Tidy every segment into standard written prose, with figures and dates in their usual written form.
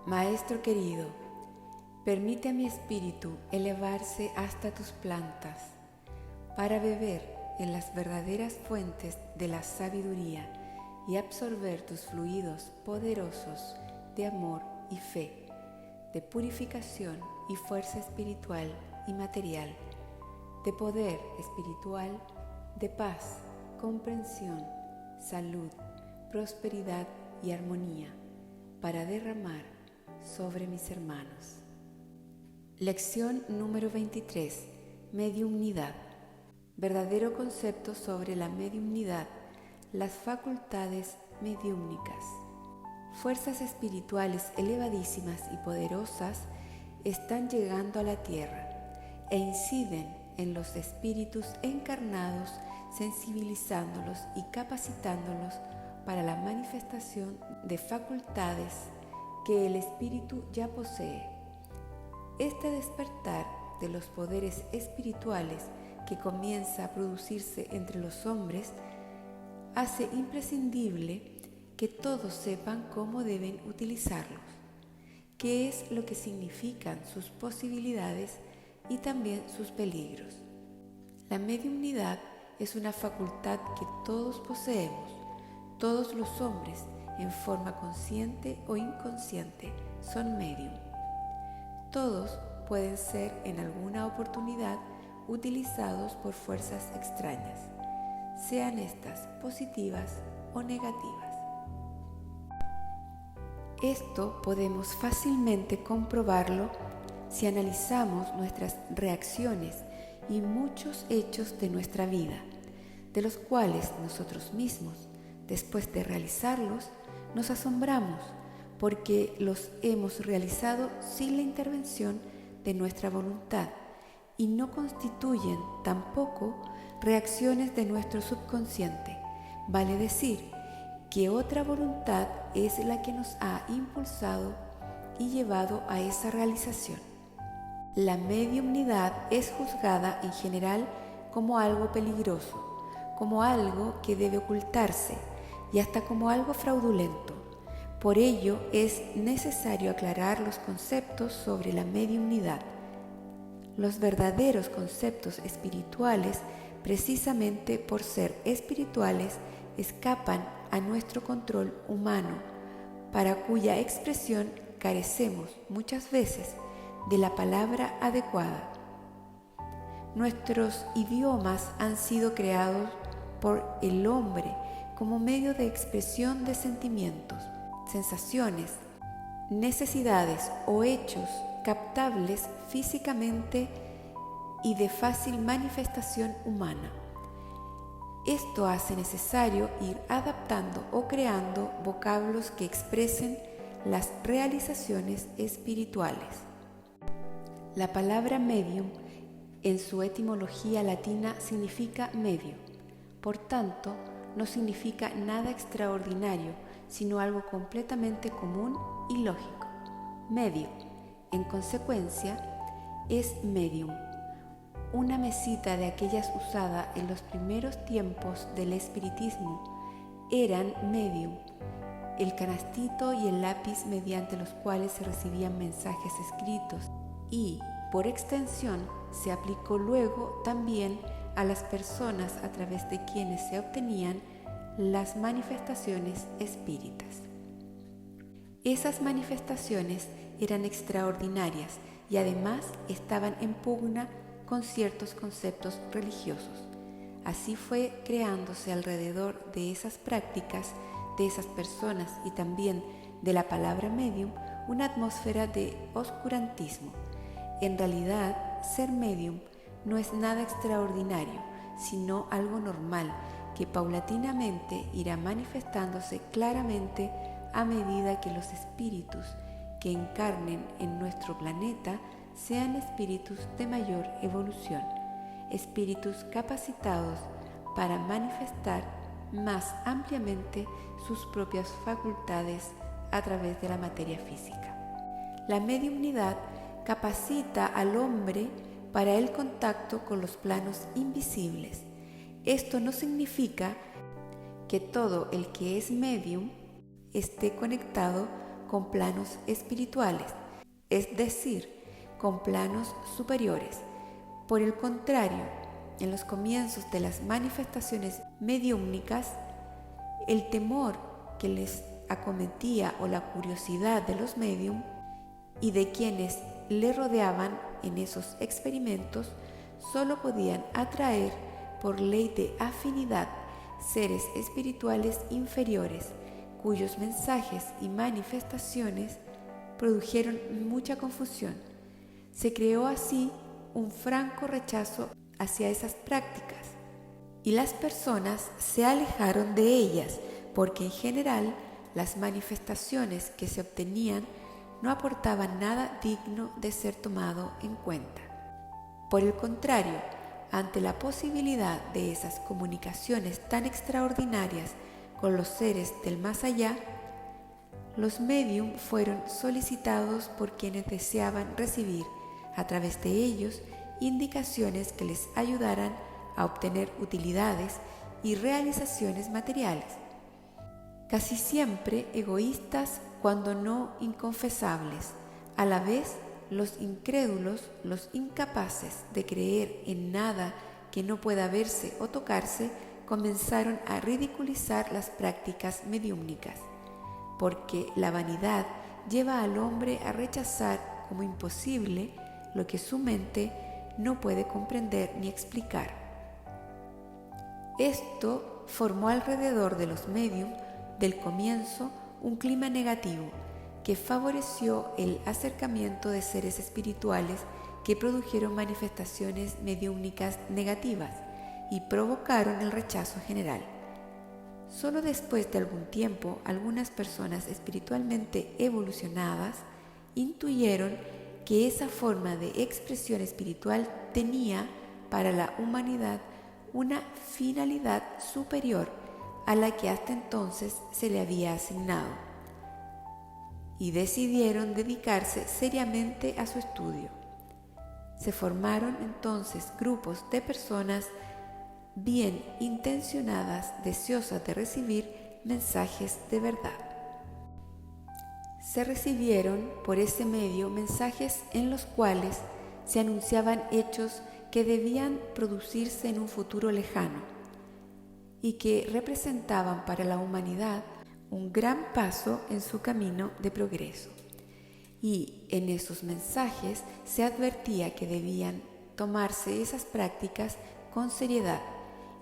Maestro querido, permite a mi espíritu elevarse hasta tus plantas para beber en las verdaderas fuentes de la sabiduría y absorber tus fluidos poderosos de amor y fe, de purificación y fuerza espiritual y material, de poder espiritual, de paz, comprensión, salud, prosperidad y armonía, para derramar sobre mis hermanos. Lección número 23. Mediumnidad. Verdadero concepto sobre la mediumnidad, las facultades mediúmnicas. Fuerzas espirituales elevadísimas y poderosas están llegando a la tierra e inciden en los espíritus encarnados, sensibilizándolos y capacitándolos para la manifestación de facultades que el espíritu ya posee. Este despertar de los poderes espirituales que comienza a producirse entre los hombres hace imprescindible que todos sepan cómo deben utilizarlos, qué es lo que significan sus posibilidades y también sus peligros. La mediumnidad es una facultad que todos poseemos, todos los hombres, en forma consciente o inconsciente, son medium. Todos pueden ser en alguna oportunidad utilizados por fuerzas extrañas, sean estas positivas o negativas. Esto podemos fácilmente comprobarlo si analizamos nuestras reacciones y muchos hechos de nuestra vida, de los cuales nosotros mismos, después de realizarlos, nos asombramos porque los hemos realizado sin la intervención de nuestra voluntad y no constituyen tampoco reacciones de nuestro subconsciente. Vale decir que otra voluntad es la que nos ha impulsado y llevado a esa realización. La mediumnidad es juzgada en general como algo peligroso, como algo que debe ocultarse y hasta como algo fraudulento. Por ello es necesario aclarar los conceptos sobre la mediumnidad. Los verdaderos conceptos espirituales, precisamente por ser espirituales, escapan a nuestro control humano, para cuya expresión carecemos muchas veces de la palabra adecuada. Nuestros idiomas han sido creados por el hombre como medio de expresión de sentimientos, sensaciones, necesidades o hechos captables físicamente y de fácil manifestación humana. Esto hace necesario ir adaptando o creando vocablos que expresen las realizaciones espirituales. La palabra medium en su etimología latina significa medio. Por tanto, no significa nada extraordinario, sino algo completamente común y lógico. Medio, en consecuencia, es medium, una mesita de aquellas usada en los primeros tiempos del espiritismo. Eran medium, el canastito y el lápiz mediante los cuales se recibían mensajes escritos y, por extensión, se aplicó luego también a las personas a través de quienes se obtenían las manifestaciones espíritas. Esas manifestaciones eran extraordinarias y además estaban en pugna con ciertos conceptos religiosos. Así fue creándose alrededor de esas prácticas, de esas personas y también de la palabra medium, una atmósfera de oscurantismo. En realidad, ser medium no es nada extraordinario, sino algo normal que paulatinamente irá manifestándose claramente a medida que los espíritus que encarnen en nuestro planeta sean espíritus de mayor evolución, espíritus capacitados para manifestar más ampliamente sus propias facultades a través de la materia física. La mediumnidad capacita al hombre para el contacto con los planos invisibles. Esto no significa que todo el que es medium esté conectado con planos espirituales, es decir, con planos superiores. Por el contrario, en los comienzos de las manifestaciones mediúmnicas, el temor que les acometía o la curiosidad de los médium y de quienes le rodeaban en esos experimentos solo podían atraer por ley de afinidad seres espirituales inferiores cuyos mensajes y manifestaciones produjeron mucha confusión. Se creó así un franco rechazo hacia esas prácticas y las personas se alejaron de ellas porque en general las manifestaciones que se obtenían no aportaban nada digno de ser tomado en cuenta. Por el contrario, ante la posibilidad de esas comunicaciones tan extraordinarias con los seres del más allá, los médium fueron solicitados por quienes deseaban recibir a través de ellos indicaciones que les ayudaran a obtener utilidades y realizaciones materiales, casi siempre egoístas cuando no inconfesables. A la vez, los incrédulos, los incapaces de creer en nada que no pueda verse o tocarse, comenzaron a ridiculizar las prácticas mediúmnicas, porque la vanidad lleva al hombre a rechazar como imposible lo que su mente no puede comprender ni explicar. Esto formó alrededor de los médium del comienzo un clima negativo que favoreció el acercamiento de seres espirituales que produjeron manifestaciones mediúmnicas negativas y provocaron el rechazo general. Solo después de algún tiempo, algunas personas espiritualmente evolucionadas intuyeron que esa forma de expresión espiritual tenía para la humanidad una finalidad superior a la que hasta entonces se le había asignado, y decidieron dedicarse seriamente a su estudio. Se formaron entonces grupos de personas bien intencionadas, deseosas de recibir mensajes de verdad. Se recibieron por ese medio mensajes en los cuales se anunciaban hechos que debían producirse en un futuro lejano y que representaban para la humanidad un gran paso en su camino de progreso. Y en esos mensajes se advertía que debían tomarse esas prácticas con seriedad,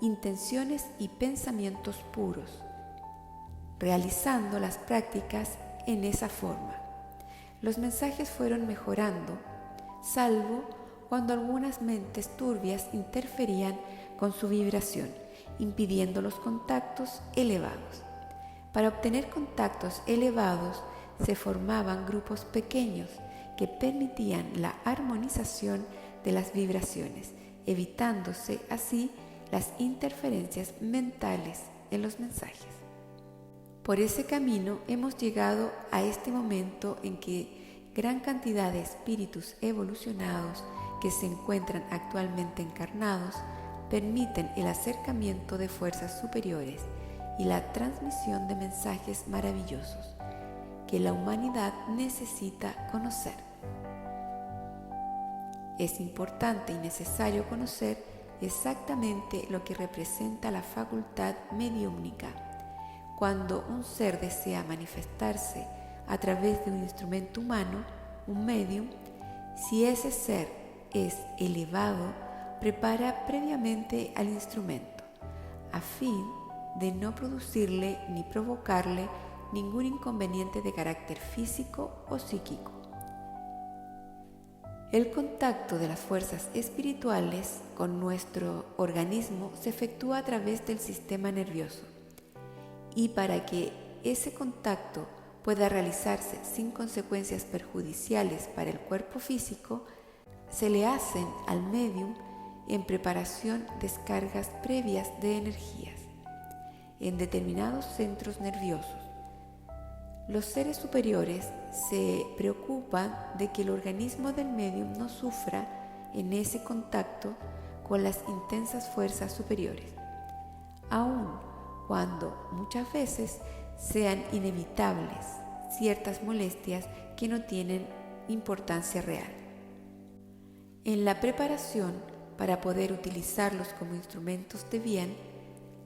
intenciones y pensamientos puros, realizando las prácticas en esa forma. Los mensajes fueron mejorando, salvo cuando algunas mentes turbias interferían con su vibración, impidiendo los contactos elevados. Para obtener contactos elevados se formaban grupos pequeños que permitían la armonización de las vibraciones, evitándose así las interferencias mentales en los mensajes. Por ese camino hemos llegado a este momento en que gran cantidad de espíritus evolucionados que se encuentran actualmente encarnados permiten el acercamiento de fuerzas superiores y la transmisión de mensajes maravillosos que la humanidad necesita conocer. Es importante y necesario conocer exactamente lo que representa la facultad mediúmnica. Cuando un ser desea manifestarse a través de un instrumento humano, un medium, si ese ser es elevado, prepara previamente al instrumento, a fin de no producirle ni provocarle ningún inconveniente de carácter físico o psíquico. El contacto de las fuerzas espirituales con nuestro organismo se efectúa a través del sistema nervioso, y para que ese contacto pueda realizarse sin consecuencias perjudiciales para el cuerpo físico, se le hacen al medium en preparación descargas previas de energías en determinados centros nerviosos. Los seres superiores se preocupan de que el organismo del medium no sufra en ese contacto con las intensas fuerzas superiores, aun cuando muchas veces sean inevitables ciertas molestias que no tienen importancia real. En la preparación para poder utilizarlos como instrumentos de bien,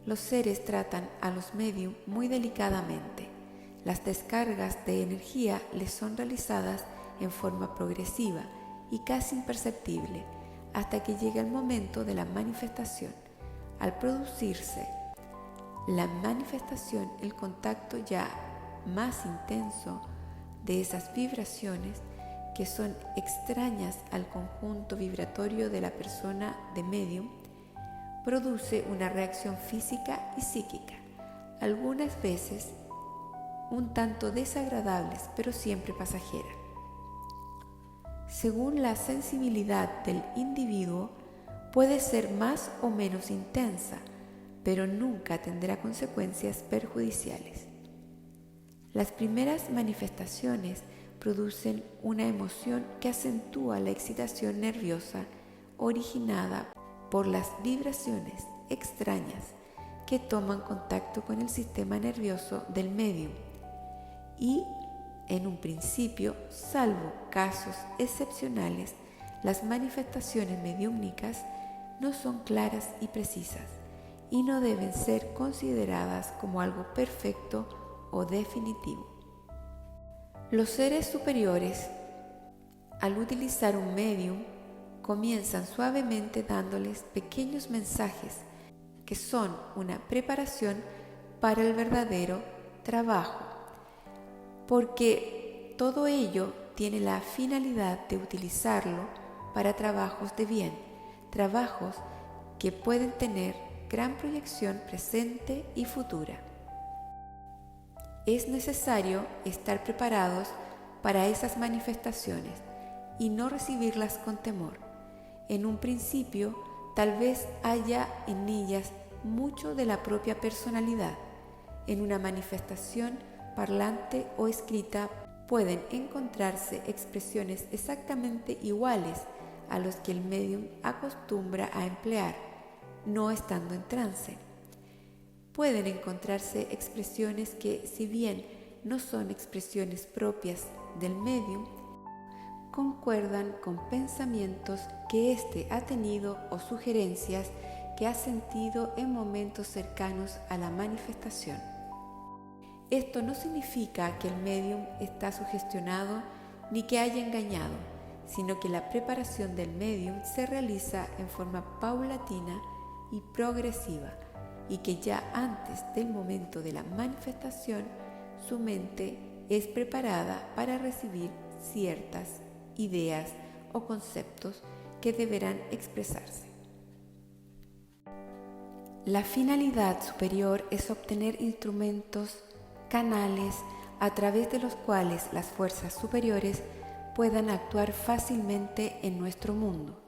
los seres tratan a los medium muy delicadamente. Las descargas de energía les son realizadas en forma progresiva y casi imperceptible hasta que llega el momento de la manifestación. Al producirse la manifestación, el contacto ya más intenso de esas vibraciones que son extrañas al conjunto vibratorio de la persona de medium, produce una reacción física y psíquica, algunas veces un tanto desagradables, pero siempre pasajera. Según la sensibilidad del individuo, puede ser más o menos intensa, pero nunca tendrá consecuencias perjudiciales. Las primeras manifestaciones producen una emoción que acentúa la excitación nerviosa originada por las vibraciones extrañas que toman contacto con el sistema nervioso del medium y, en un principio, salvo casos excepcionales, las manifestaciones mediúmnicas no son claras y precisas y no deben ser consideradas como algo perfecto o definitivo. Los seres superiores, al utilizar un medium, comienzan suavemente dándoles pequeños mensajes que son una preparación para el verdadero trabajo, porque todo ello tiene la finalidad de utilizarlo para trabajos de bien, trabajos que pueden tener gran proyección presente y futura. Es necesario estar preparados para esas manifestaciones y no recibirlas con temor. En un principio, tal vez haya en ellas mucho de la propia personalidad. En una manifestación parlante o escrita pueden encontrarse expresiones exactamente iguales a los que el medium acostumbra a emplear, no estando en trance. Pueden encontrarse expresiones que, si bien no son expresiones propias del medium, concuerdan con pensamientos que éste ha tenido o sugerencias que ha sentido en momentos cercanos a la manifestación. Esto no significa que el medium está sugestionado ni que haya engañado, sino que la preparación del medium se realiza en forma paulatina y progresiva, y que ya antes del momento de la manifestación su mente es preparada para recibir ciertas ideas o conceptos que deberán expresarse. La finalidad superior es obtener instrumentos, canales a través de los cuales las fuerzas superiores puedan actuar fácilmente en nuestro mundo.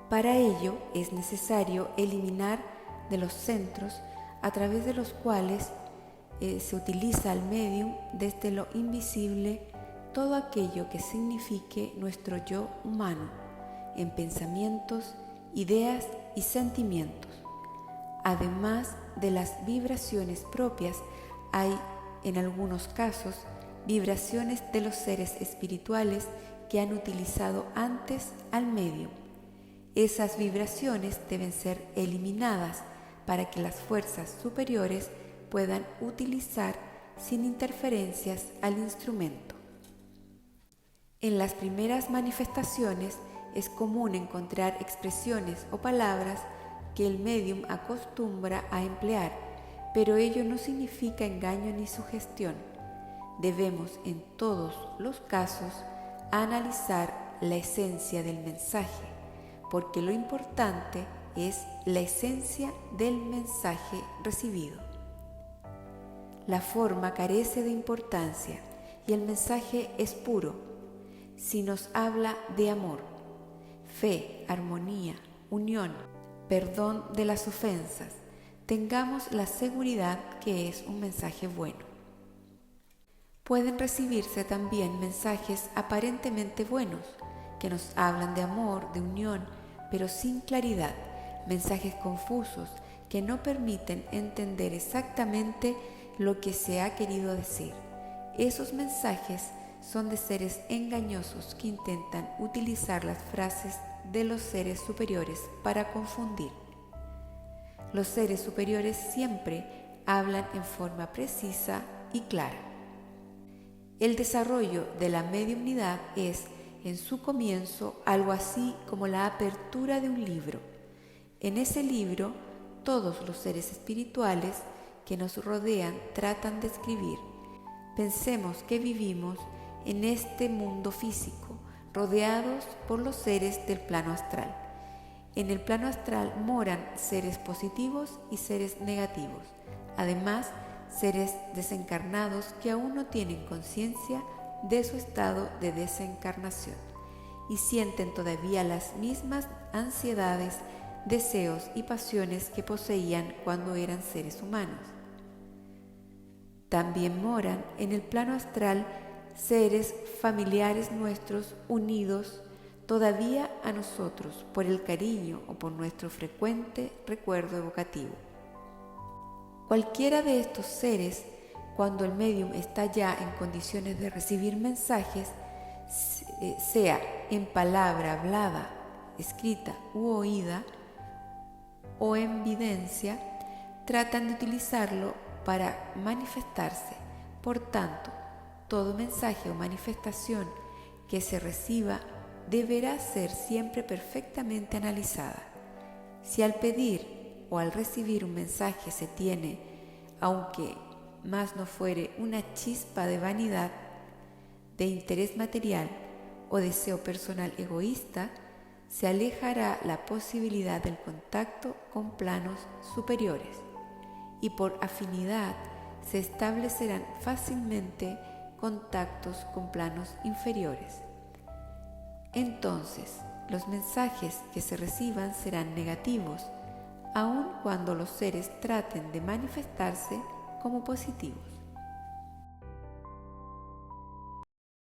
Para ello es necesario eliminar de los centros a través de los cuales se utiliza al medium desde lo invisible todo aquello que signifique nuestro yo humano en pensamientos, ideas y sentimientos. Además de las vibraciones propias, hay en algunos casos vibraciones de los seres espirituales que han utilizado antes al medium. Esas vibraciones deben ser eliminadas para que las fuerzas superiores puedan utilizar sin interferencias al instrumento. En las primeras manifestaciones es común encontrar expresiones o palabras que el medium acostumbra a emplear, pero ello no significa engaño ni sugestión. Debemos en todos los casos analizar la esencia del mensaje, porque lo importante es la esencia del mensaje recibido. La forma carece de importancia y el mensaje es puro. Si nos habla de amor, fe, armonía, unión, perdón de las ofensas, tengamos la seguridad que es un mensaje bueno. Pueden recibirse también mensajes aparentemente buenos, que nos hablan de amor, de unión, pero sin claridad, mensajes confusos que no permiten entender exactamente lo que se ha querido decir. Esos mensajes son de seres engañosos que intentan utilizar las frases de los seres superiores para confundir. Los seres superiores siempre hablan en forma precisa y clara. El desarrollo de la mediumnidad es, en su comienzo, algo así como la apertura de un libro. En ese libro, todos los seres espirituales que nos rodean tratan de escribir. Pensemos que vivimos en este mundo físico, rodeados por los seres del plano astral. En el plano astral moran seres positivos y seres negativos. Además, seres desencarnados que aún no tienen conciencia de su estado de desencarnación y sienten todavía las mismas ansiedades, deseos y pasiones que poseían cuando eran seres humanos. También moran en el plano astral seres familiares nuestros unidos todavía a nosotros por el cariño o por nuestro frecuente recuerdo evocativo. Cualquiera de estos seres, cuando el médium está ya en condiciones de recibir mensajes, sea en palabra hablada, escrita u oída, o en videncia, tratan de utilizarlo para manifestarse. Por tanto, todo mensaje o manifestación que se reciba deberá ser siempre perfectamente analizada. Si al pedir o al recibir un mensaje se tiene, aunque más no fuere, una chispa de vanidad, de interés material o deseo personal egoísta, se alejará la posibilidad del contacto con planos superiores y por afinidad se establecerán fácilmente contactos con planos inferiores. Entonces, los mensajes que se reciban serán negativos, aun cuando los seres traten de manifestarse como positivos.